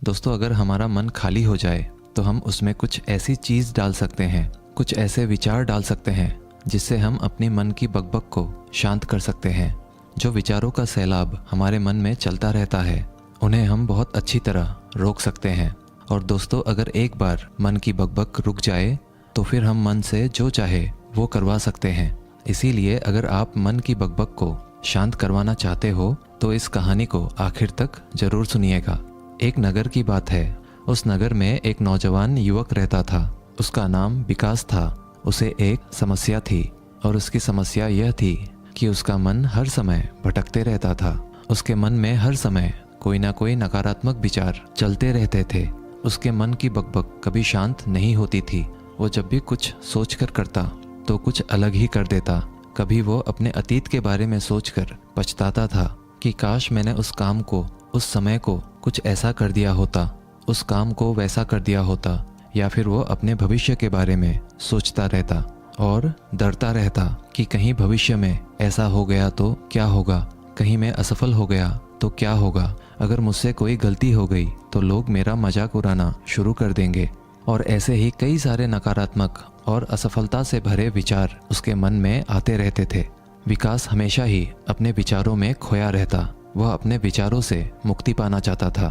दोस्तों, अगर हमारा मन खाली हो जाए तो हम उसमें कुछ ऐसी चीज़ डाल सकते हैं, कुछ ऐसे विचार डाल सकते हैं जिससे हम अपने मन की बकबक को शांत कर सकते हैं। जो विचारों का सैलाब हमारे मन में चलता रहता है, उन्हें हम बहुत अच्छी तरह रोक सकते हैं। और दोस्तों, अगर एक बार मन की बकबक रुक जाए तो फिर हम मन से जो चाहे वो करवा सकते हैं। इसीलिए अगर आप मन की बकबक को शांत करवाना चाहते हो तो इस कहानी को आखिर तक जरूर सुनिएगा। एक नगर की बात है। उस नगर में एक नौजवान युवक रहता था। उसका नाम विकास था। उसे एक समस्या थी और उसकी समस्या यह थी कि उसका मन हर समय भटकते रहता था। उसके मन में हर समय कोई ना कोई नकारात्मक विचार चलते रहते थे। उसके मन की बकबक कभी शांत नहीं होती थी। वो जब भी कुछ सोचकर करता तो कुछ अलग ही कर देता। कभी वो अपने अतीत के बारे में सोचकर पछताता था कि काश मैंने उस काम को, उस समय को कुछ ऐसा कर दिया होता, उस काम को वैसा कर दिया होता। या फिर वो अपने भविष्य के बारे में सोचता रहता और डरता रहता कि कहीं भविष्य में ऐसा हो गया तो क्या होगा, कहीं मैं असफल हो गया तो क्या होगा, अगर मुझसे कोई गलती हो गई तो लोग मेरा मजाक उड़ाना शुरू कर देंगे। और ऐसे ही कई सारे नकारात्मक और असफलता से भरे विचार उसके मन में आते रहते थे। विकास हमेशा ही अपने विचारों में खोया रहता। वह अपने विचारों से मुक्ति पाना चाहता था।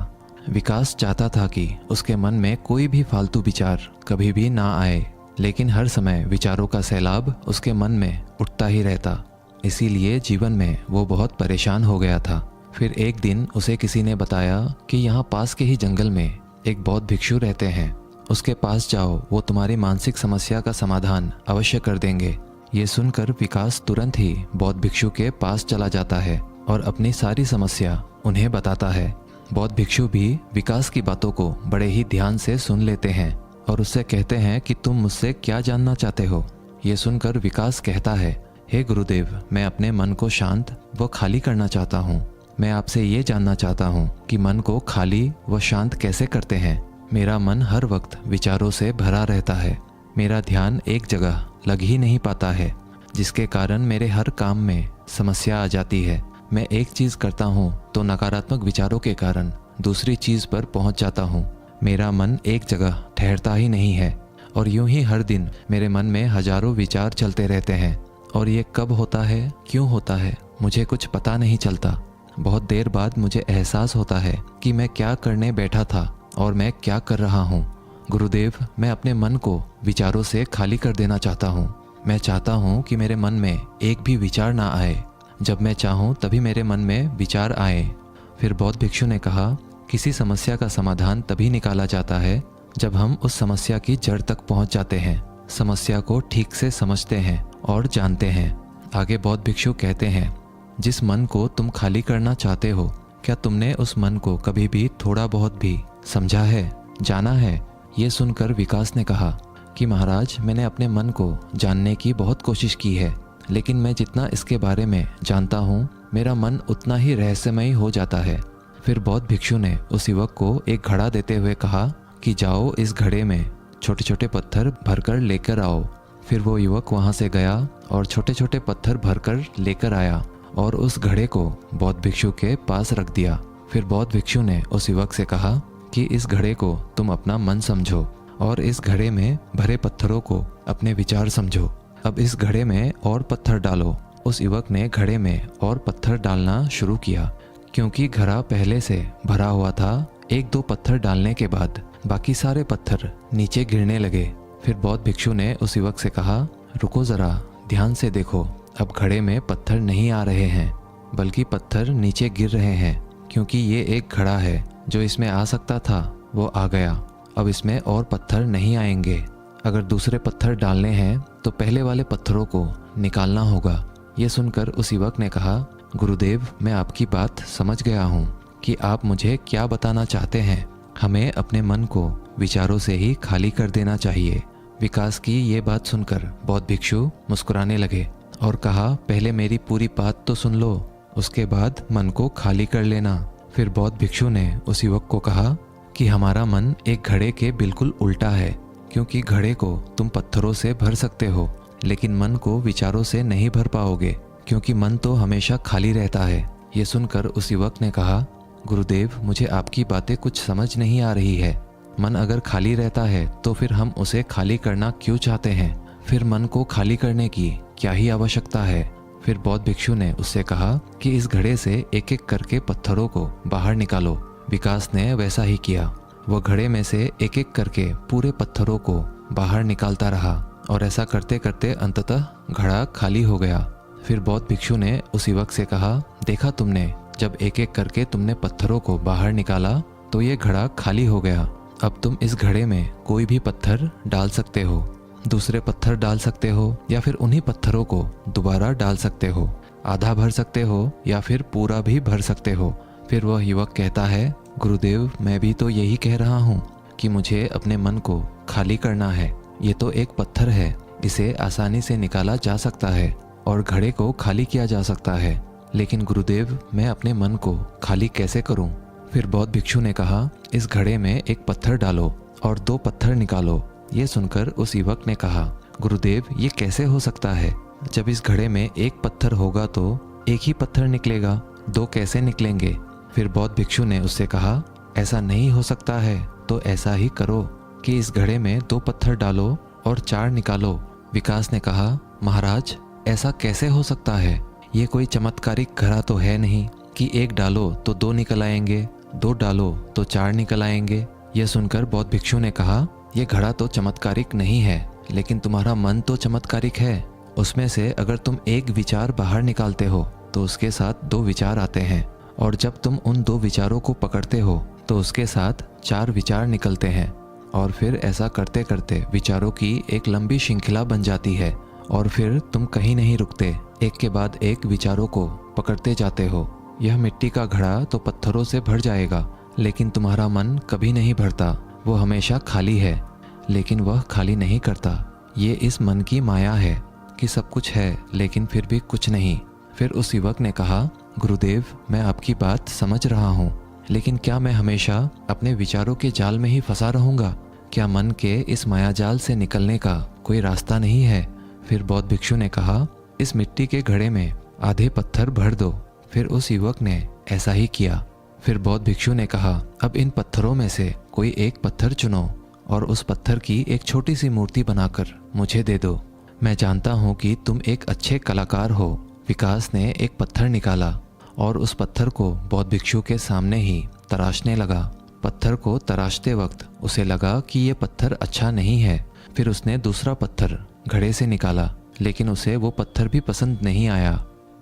विकास चाहता था कि उसके मन में कोई भी फालतू विचार कभी भी ना आए, लेकिन हर समय विचारों का सैलाब उसके मन में उठता ही रहता। इसीलिए जीवन में वो बहुत परेशान हो गया था। फिर एक दिन उसे किसी ने बताया कि यहाँ पास के ही जंगल में एक बौद्ध भिक्षु रहते हैं। उसके पास जाओ, वो तुम्हारी मानसिक समस्या का समाधान अवश्य कर देंगे। ये सुनकर विकास तुरंत ही बौद्ध भिक्षु के पास चला जाता है और अपनी सारी समस्या उन्हें बताता है। बौद्ध भिक्षु भी विकास की बातों को बड़े ही ध्यान से सुन लेते हैं और उससे कहते हैं कि तुम मुझसे क्या जानना चाहते हो। ये सुनकर विकास कहता है, हे गुरुदेव, मैं अपने मन को शांत व खाली करना चाहता हूँ। मैं आपसे ये जानना चाहता हूँ कि मन को खाली व शांत कैसे करते हैं। मेरा मन हर वक्त विचारों से भरा रहता है। मेरा ध्यान एक जगह लग ही नहीं पाता है, जिसके कारण मेरे हर काम में समस्या आ जाती है। मैं एक चीज़ करता हूँ तो नकारात्मक विचारों के कारण दूसरी चीज़ पर पहुँच जाता हूँ। मेरा मन एक जगह ठहरता ही नहीं है और यूं ही हर दिन मेरे मन में हजारों विचार चलते रहते हैं। और ये कब होता है, क्यों होता है, मुझे कुछ पता नहीं चलता। बहुत देर बाद मुझे एहसास होता है कि मैं क्या करने बैठा था और मैं क्या कर रहा हूँ। गुरुदेव, मैं अपने मन को विचारों से खाली कर देना चाहता हूँ। मैं चाहता हूँ कि मेरे मन में एक भी विचार ना आए। जब मैं चाहूँ तभी मेरे मन में विचार आए। फिर बौद्ध भिक्षु ने कहा, किसी समस्या का समाधान तभी निकाला जाता है जब हम उस समस्या की जड़ तक पहुँच जाते हैं, समस्या को ठीक से समझते हैं और जानते हैं। आगे बौद्ध भिक्षु कहते हैं, जिस मन को तुम खाली करना चाहते हो, क्या तुमने उस मन को कभी भी थोड़ा बहुत भी समझा है, जाना है? ये सुनकर विकास ने कहा कि महाराज, मैंने अपने मन को जानने की बहुत कोशिश की है, लेकिन मैं जितना इसके बारे में जानता हूँ, मेरा मन उतना ही रहस्यमयी हो जाता है। फिर बौद्ध भिक्षु ने उस युवक को एक घड़ा देते हुए कहा कि जाओ, इस घड़े में छोटे छोटे पत्थर भरकर लेकर आओ। फिर वो युवक वहाँ से गया और छोटे छोटे पत्थर भरकर लेकर आया और उस घड़े को बौद्ध भिक्षु के पास रख दिया। फिर बौद्ध भिक्षु ने उस युवक से कहा कि इस घड़े को तुम अपना मन समझो और इस घड़े में भरे पत्थरों को अपने विचार समझो। अब इस घड़े में और पत्थर डालो। उस युवक ने घड़े में और पत्थर डालना शुरू किया। क्योंकि घड़ा पहले से भरा हुआ था, एक दो पत्थर डालने के बाद बाकी सारे पत्थर नीचे गिरने लगे। फिर बौद्ध भिक्षु ने उस युवक से कहा, रुको ज़रा, ध्यान से देखो। अब घड़े में पत्थर नहीं आ रहे हैं, बल्कि पत्थर नीचे गिर रहे हैं। क्योंकि ये एक घड़ा है, जो इसमें आ सकता था वो आ गया। अब इसमें और पत्थर नहीं आएंगे। अगर दूसरे पत्थर डालने हैं तो पहले वाले पत्थरों को निकालना होगा। ये सुनकर उस युवक ने कहा, गुरुदेव, मैं आपकी बात समझ गया हूँ कि आप मुझे क्या बताना चाहते हैं। हमें अपने मन को विचारों से ही खाली कर देना चाहिए। विकास की ये बात सुनकर बौद्ध भिक्षु मुस्कुराने लगे और कहा, पहले मेरी पूरी बात तो सुन लो, उसके बाद मन को खाली कर लेना। फिर बौद्ध भिक्षु ने उस युवक को कहा कि हमारा मन एक घड़े के बिल्कुल उल्टा है। क्योंकि घड़े को तुम पत्थरों से भर सकते हो, लेकिन मन को विचारों से नहीं भर पाओगे, क्योंकि मन तो हमेशा खाली रहता है। ये सुनकर उस युवक ने कहा, गुरुदेव, मुझे आपकी बातें कुछ समझ नहीं आ रही है। मन अगर खाली रहता है तो फिर हम उसे खाली करना क्यों चाहते हैं? फिर मन को खाली करने की क्या ही आवश्यकता है? फिर बौद्ध भिक्षु ने उससे कहा कि इस घड़े से एक एक करके पत्थरों को बाहर निकालो। विकास ने वैसा ही किया। वह घड़े में से एक एक करके पूरे पत्थरों को बाहर निकालता रहा और ऐसा करते करते अंततः घड़ा खाली हो गया। फिर बौद्ध भिक्षु ने उस युवक से कहा, देखा तुमने, जब एक एक करके तुमने पत्थरों को बाहर निकाला तो ये घड़ा खाली हो गया। अब तुम इस घड़े में कोई भी पत्थर डाल सकते हो, दूसरे पत्थर डाल सकते हो या फिर उन्हीं पत्थरों को दोबारा डाल सकते हो। आधा भर सकते हो या फिर पूरा भी भर सकते हो। फिर वह युवक कहता है, गुरुदेव, मैं भी तो यही कह रहा हूँ कि मुझे अपने मन को खाली करना है। ये तो एक पत्थर है, इसे आसानी से निकाला जा सकता है और घड़े को खाली किया जा सकता है, लेकिन गुरुदेव, मैं अपने मन को खाली कैसे करूँ? फिर बौद्ध भिक्षु ने कहा, इस घड़े में एक पत्थर डालो और 2 पत्थर निकालो। ये सुनकर उस युवक ने कहा, गुरुदेव, ये कैसे हो सकता है? जब इस घड़े में एक पत्थर होगा तो एक ही पत्थर निकलेगा, 2 कैसे निकलेंगे? फिर बौद्ध भिक्षु ने उससे कहा, ऐसा नहीं हो सकता है तो ऐसा ही करो कि इस घड़े में 2 पत्थर डालो और 4 निकालो। विकास ने कहा, महाराज, ऐसा कैसे हो सकता है? ये कोई चमत्कारिक घड़ा तो है नहीं कि 1 डालो तो 2 निकल आएंगे, 2 डालो तो 4 निकल आएंगे। यह सुनकर बौद्ध भिक्षु ने कहा, यह घड़ा तो चमत्कारिक नहीं है, लेकिन तुम्हारा मन तो चमत्कारिक है। उसमें से अगर तुम एक विचार बाहर निकालते हो तो उसके साथ 2 विचार आते हैं, और जब तुम उन 2 विचारों को पकड़ते हो तो उसके साथ 4 विचार निकलते हैं, और फिर ऐसा करते करते विचारों की एक लंबी श्रृंखला बन जाती है, और फिर तुम कहीं नहीं रुकते, एक के बाद एक विचारों को पकड़ते जाते हो। यह मिट्टी का घड़ा तो पत्थरों से भर जाएगा, लेकिन तुम्हारा मन कभी नहीं भरता, वो हमेशा खाली है, लेकिन वह खाली नहीं करता। ये इस मन की माया है कि सब कुछ है लेकिन फिर भी कुछ नहीं। फिर उस युवक ने कहा, गुरुदेव, मैं आपकी बात समझ रहा हूँ, लेकिन क्या मैं हमेशा अपने विचारों के जाल में ही फंसा रहूँगा? क्या मन के इस माया जाल से निकलने का कोई रास्ता नहीं है? फिर बौद्ध भिक्षु ने कहा, इस मिट्टी के घड़े में आधे पत्थर भर दो। फिर उस युवक ने ऐसा ही किया। फिर बौद्ध भिक्षु ने कहा, अब इन पत्थरों में से कोई एक पत्थर चुनो और उस पत्थर की एक छोटी सी मूर्ति बनाकर मुझे दे दो। मैं जानता हूँ कि तुम एक अच्छे कलाकार हो। विकास ने एक पत्थर निकाला और उस पत्थर को बौद्ध भिक्षु के सामने ही तराशने लगा। पत्थर को तराशते वक्त उसे लगा कि ये पत्थर अच्छा नहीं है। फिर उसने दूसरा पत्थर घड़े से निकाला, लेकिन उसे वो पत्थर भी पसंद नहीं आया।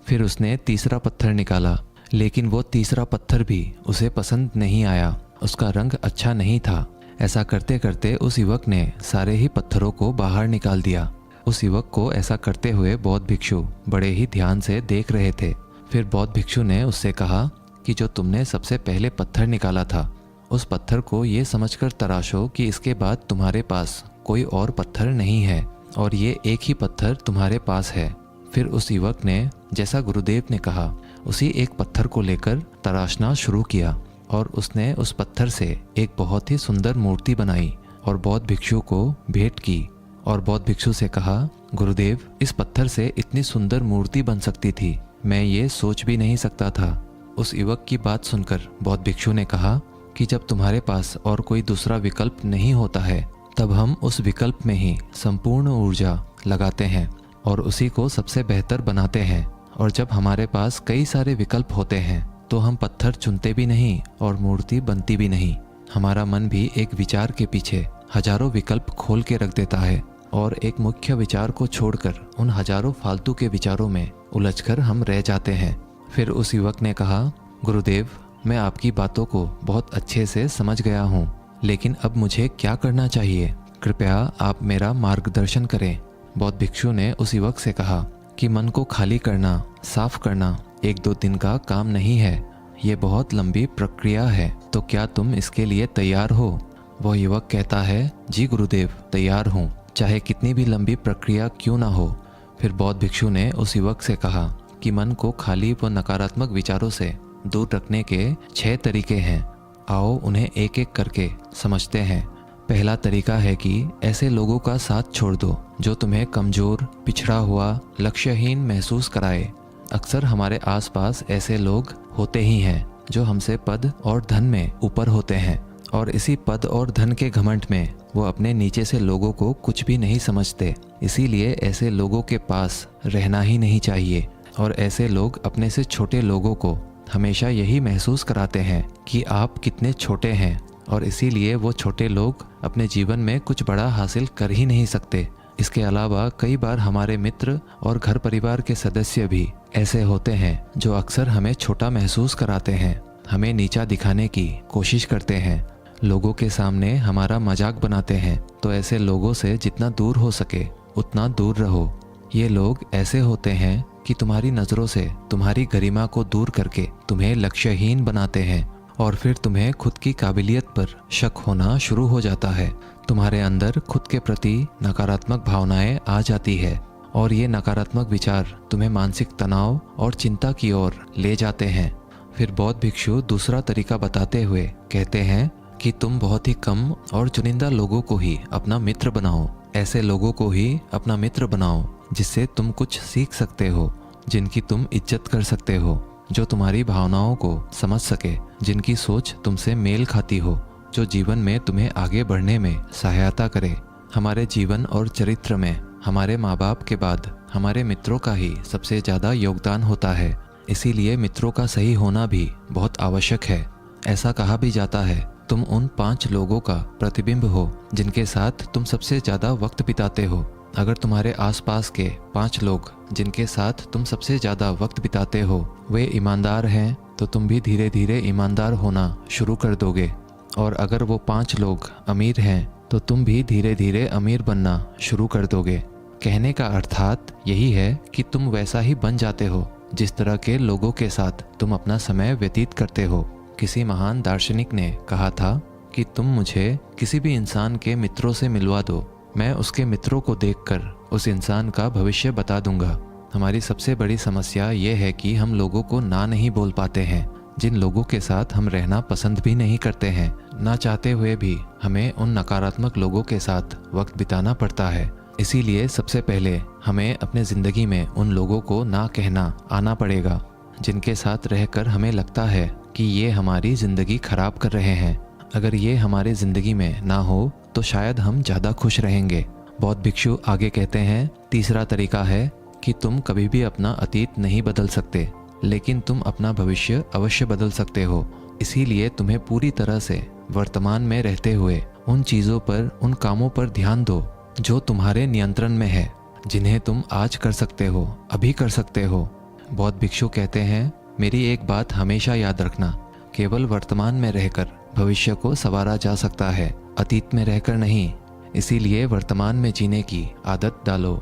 फिर उसने तीसरा पत्थर निकाला, लेकिन वो तीसरा पत्थर भी उसे पसंद नहीं आया, उसका रंग अच्छा नहीं था। ऐसा करते करते उस युवक ने सारे ही पत्थरों को बाहर निकाल दिया। उस युवक को ऐसा करते हुए बौद्ध भिक्षु बड़े ही ध्यान से देख रहे थे। फिर बौद्ध भिक्षु ने उससे कहा कि जो तुमने सबसे पहले पत्थर निकाला था, उस पत्थर को ये समझकर तराशो कि इसके बाद तुम्हारे पास कोई और पत्थर नहीं है और ये एक ही पत्थर तुम्हारे पास है। फिर उस युवक ने जैसा गुरुदेव ने कहा उसी एक पत्थर को लेकर तराशना शुरू किया और उसने उस पत्थर से एक बहुत ही सुंदर मूर्ति बनाई और बौद्ध भिक्षु को भेंट की। और बौद्ध भिक्षु से कहा, गुरुदेव, इस पत्थर से इतनी सुंदर मूर्ति बन सकती थी, मैं ये सोच भी नहीं सकता था। उस युवक की बात सुनकर बौद्ध भिक्षु ने कहा कि जब तुम्हारे पास और कोई दूसरा विकल्प नहीं होता है, तब हम उस विकल्प में ही संपूर्ण ऊर्जा लगाते हैं और उसी को सबसे बेहतर बनाते हैं। और जब हमारे पास कई सारे विकल्प होते हैं तो हम पत्थर चुनते भी नहीं और मूर्ति बनती भी नहीं। हमारा मन भी एक विचार के पीछे हजारों विकल्प खोल के रख देता है और एक मुख्य विचार को छोड़कर उन हजारों फालतू के विचारों में उलझकर हम रह जाते हैं। फिर उस युवक ने कहा, गुरुदेव, मैं आपकी बातों को बहुत अच्छे से समझ गया हूँ, लेकिन अब मुझे क्या करना चाहिए? कृपया आप मेरा मार्गदर्शन करें। बौद्ध भिक्षु ने उस युवक से कहा कि मन को खाली करना, साफ करना 1-2 दिन का काम नहीं है, ये बहुत लंबी प्रक्रिया है, तो क्या तुम इसके लिए तैयार हो? वह युवक कहता है, जी गुरुदेव, तैयार हूँ, चाहे कितनी भी लंबी प्रक्रिया क्यों ना हो। फिर बौद्ध भिक्षु ने उस युवक से कहा कि मन को खाली व नकारात्मक विचारों से दूर रखने के 6 तरीके हैं। आओ उन्हें एक एक करके समझते हैं। पहला तरीका है कि ऐसे लोगों का साथ छोड़ दो जो तुम्हें कमज़ोर, पिछड़ा हुआ, लक्ष्यहीन महसूस कराए। अक्सर हमारे आसपास ऐसे लोग होते ही हैं जो हमसे पद और धन में ऊपर होते हैं, और इसी पद और धन के घमंड में वो अपने नीचे से लोगों को कुछ भी नहीं समझते। इसीलिए ऐसे लोगों के पास रहना ही नहीं चाहिए। और ऐसे लोग अपने से छोटे लोगों को हमेशा यही महसूस कराते हैं कि आप कितने छोटे हैं, और इसीलिए वो छोटे लोग अपने जीवन में कुछ बड़ा हासिल कर ही नहीं सकते। इसके अलावा कई बार हमारे मित्र और घर परिवार के सदस्य भी ऐसे होते हैं जो अक्सर हमें छोटा महसूस कराते हैं, हमें नीचा दिखाने की कोशिश करते हैं, लोगों के सामने हमारा मजाक बनाते हैं। तो ऐसे लोगों से जितना दूर हो सके उतना दूर रहो। ये लोग ऐसे होते हैं कि तुम्हारी नज़रों से तुम्हारी गरिमा को दूर करके तुम्हें लक्ष्यहीन बनाते हैं, और फिर तुम्हें खुद की काबिलियत पर शक होना शुरू हो जाता है। तुम्हारे अंदर खुद के प्रति नकारात्मक भावनाएं आ जाती है, और ये नकारात्मक विचार तुम्हें मानसिक तनाव और चिंता की ओर ले जाते हैं। फिर बौद्ध भिक्षु दूसरा तरीका बताते हुए कहते हैं कि तुम बहुत ही कम और चुनिंदा लोगों को ही अपना मित्र बनाओ। ऐसे लोगों को ही अपना मित्र बनाओ जिससे तुम कुछ सीख सकते हो, जिनकी तुम इज्जत कर सकते हो, जो तुम्हारी भावनाओं को समझ सके, जिनकी सोच तुमसे मेल खाती हो, जो जीवन में तुम्हें आगे बढ़ने में सहायता करे। हमारे जीवन और चरित्र में हमारे माँ बाप के बाद हमारे मित्रों का ही सबसे ज़्यादा योगदान होता है। इसीलिए मित्रों का सही होना भी बहुत आवश्यक है। ऐसा कहा भी जाता है, तुम उन 5 लोगों का प्रतिबिंब हो जिनके साथ तुम सबसे ज़्यादा वक्त बिताते हो। अगर तुम्हारे आसपास के 5 लोग जिनके साथ तुम सबसे ज़्यादा वक्त बिताते हो वे ईमानदार हैं, तो तुम भी धीरे धीरे ईमानदार होना शुरू कर दोगे। और अगर वो 5 लोग अमीर हैं तो तुम भी धीरे धीरे अमीर बनना शुरू कर दोगे। कहने का अर्थात यही है कि तुम वैसा ही बन जाते हो जिस तरह के लोगों के साथ तुम अपना समय व्यतीत करते हो। किसी महान दार्शनिक ने कहा था कि तुम मुझे किसी भी इंसान के मित्रों से मिलवा दो, मैं उसके मित्रों को देखकर उस इंसान का भविष्य बता दूंगा। हमारी सबसे बड़ी समस्या ये है कि हम लोगों को ना नहीं बोल पाते हैं, जिन लोगों के साथ हम रहना पसंद भी नहीं करते हैं। ना चाहते हुए भी हमें उन नकारात्मक लोगों के साथ वक्त बिताना पड़ता है। इसीलिए सबसे पहले हमें अपने ज़िंदगी में उन लोगों को ना कहना आना पड़ेगा जिनके साथ रहकर हमें लगता है कि ये हमारी ज़िंदगी खराब कर रहे हैं। अगर ये हमारी ज़िंदगी में ना हो तो शायद हम ज़्यादा खुश रहेंगे। बौद्ध भिक्षु आगे कहते हैं, तीसरा तरीका है कि तुम कभी भी अपना अतीत नहीं बदल सकते, लेकिन तुम अपना भविष्य अवश्य बदल सकते हो। इसीलिए तुम्हें पूरी तरह से वर्तमान में रहते हुए उन चीज़ों पर, उन कामों पर ध्यान दो जो तुम्हारे नियंत्रण में है, जिन्हें तुम आज कर सकते हो, अभी कर सकते हो। बौद्ध भिक्षु कहते हैं, मेरी एक बात हमेशा याद रखना, केवल वर्तमान में रहकर भविष्य को संवारा जा सकता है, अतीत में रहकर नहीं। इसीलिए वर्तमान में जीने की आदत डालो।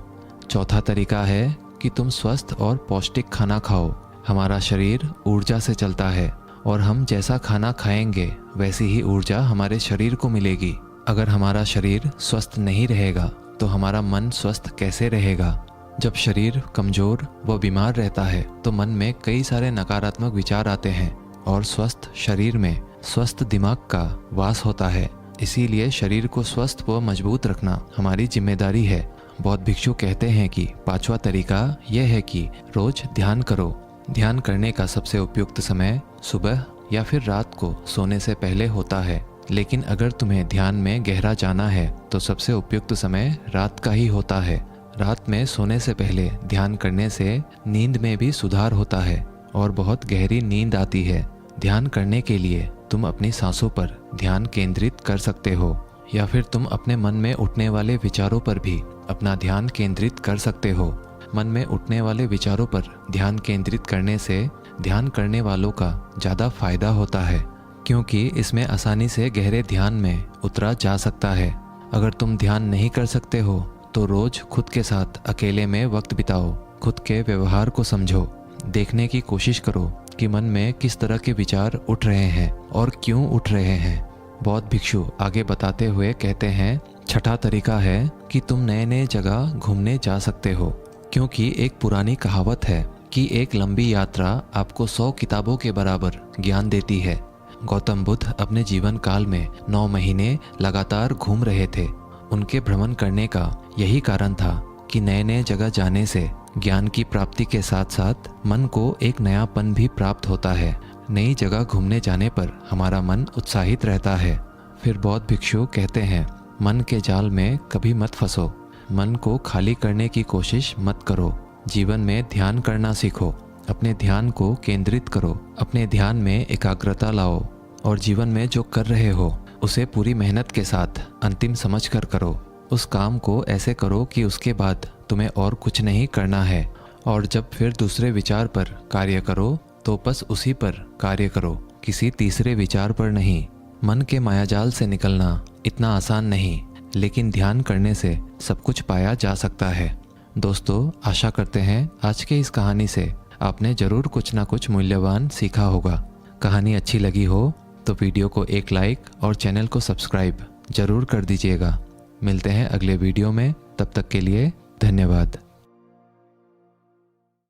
चौथा तरीका है कि तुम स्वस्थ और पौष्टिक खाना खाओ। हमारा शरीर ऊर्जा से चलता है, और हम जैसा खाना खाएंगे वैसी ही ऊर्जा हमारे शरीर को मिलेगी। अगर हमारा शरीर स्वस्थ नहीं रहेगा तो हमारा मन स्वस्थ कैसे रहेगा? जब शरीर कमज़ोर व बीमार रहता है तो मन में कई सारे नकारात्मक विचार आते हैं, और स्वस्थ शरीर में स्वस्थ दिमाग का वास होता है। इसीलिए शरीर को स्वस्थ व मजबूत रखना हमारी जिम्मेदारी है। बौद्ध भिक्षु कहते हैं कि 5वां तरीका यह है कि रोज ध्यान करो। ध्यान करने का सबसे उपयुक्त समय सुबह या फिर रात को सोने से पहले होता है, लेकिन अगर तुम्हें ध्यान में गहरा जाना है तो सबसे उपयुक्त समय रात का ही होता है। रात में सोने से पहले ध्यान करने से नींद में भी सुधार होता है और बहुत गहरी नींद आती है। ध्यान करने के लिए तुम अपनी सांसों पर ध्यान केंद्रित कर सकते हो, या फिर तुम अपने मन में उठने वाले विचारों पर भी अपना ध्यान केंद्रित कर सकते हो। मन में उठने वाले विचारों पर ध्यान केंद्रित करने से ध्यान करने वालों का ज़्यादा फायदा होता है, क्योंकि इसमें आसानी से गहरे ध्यान में उतरा जा सकता है। अगर तुम ध्यान नहीं कर सकते हो तो रोज खुद के साथ अकेले में वक्त बिताओ, खुद के व्यवहार को समझो, देखने की कोशिश करो कि मन में किस तरह के विचार उठ रहे हैं और क्यों उठ रहे हैं। बौद्ध भिक्षु आगे बताते हुए कहते हैं, छठा तरीका है कि तुम नए नए जगह घूमने जा सकते हो, क्योंकि एक पुरानी कहावत है कि एक लंबी यात्रा आपको 100 किताबों के बराबर ज्ञान देती है। गौतम बुद्ध अपने जीवन काल में 9 महीने लगातार घूम रहे थे। उनके भ्रमण करने का यही कारण था कि नए नए जगह जाने से ज्ञान की प्राप्ति के साथ साथ मन को एक नयापन भी प्राप्त होता है। नई जगह घूमने जाने पर हमारा मन उत्साहित रहता है। फिर बौद्ध भिक्षु कहते हैं, मन के जाल में कभी मत फंसो। मन को खाली करने की कोशिश मत करो। जीवन में ध्यान करना सीखो। अपने ध्यान को केंद्रित करो। अपने ध्यान में एकाग्रता लाओ और जीवन में जो कर रहे हो उसे पूरी मेहनत के साथ अंतिम समझ कर करो। उस काम को ऐसे करो कि उसके बाद तुम्हें और कुछ नहीं करना है। और जब फिर दूसरे विचार पर कार्य करो तो बस उसी पर कार्य करो, किसी तीसरे विचार पर नहीं। मन के मायाजाल से निकलना इतना आसान नहीं, लेकिन ध्यान करने से सब कुछ पाया जा सकता है। दोस्तों, आशा करते हैं आज के इस कहानी से आपने ज़रूर कुछ ना कुछ मूल्यवान सीखा होगा। कहानी अच्छी लगी हो तो वीडियो को एक लाइक और चैनल को सब्सक्राइब ज़रूर कर दीजिएगा। मिलते हैं अगले वीडियो में, तब तक के लिए धन्यवाद।